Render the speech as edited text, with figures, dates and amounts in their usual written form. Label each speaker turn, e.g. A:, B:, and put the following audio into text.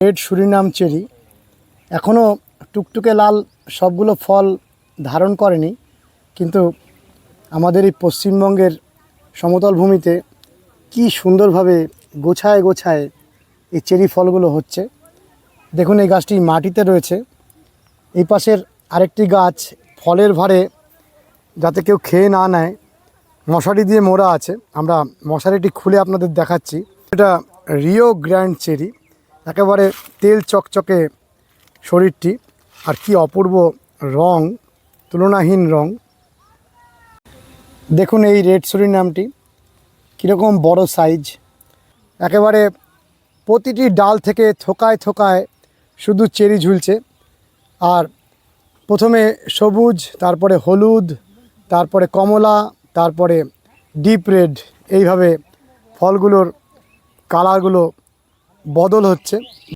A: Red Surinam cherry এখনও টুকটুকে লাল সবগুলো ফল ধারণ করেনি, কিন্তু আমাদের এই পশ্চিমবঙ্গের সমতল ভূমিতে কি সুন্দরভাবে গোছায় গোছায় এই চেরি ফলগুলো হচ্ছে। দেখুন, এই গাছটি মাটিতে রয়েছে। এই পাশের আরেকটি গাছ ফলের ভারে যাতে কেউ খেয়ে না নেয় মশারি দিয়ে মোড়া আছে। আমরা মশারিটি খুলে আপনাদের দেখাচ্ছি। এটা রিও গ্র্যান্ড চেরি, একেবারে তেল চকচকে শরীরটি, আর কি অপূর্ব রং, তুলনাহীন রং। দেখুন এই রেড সুরিনামটি কীরকম বড় সাইজ, একেবারে প্রতিটি ডাল থেকে থোকায় থোকায় শুধু চেরি ঝুলছে। আর প্রথমে সবুজ, তারপরে হলুদ, তারপরে কমলা, তারপরে ডিপ রেড, এইভাবে ফলগুলোর কালারগুলো বদল হচ্ছে।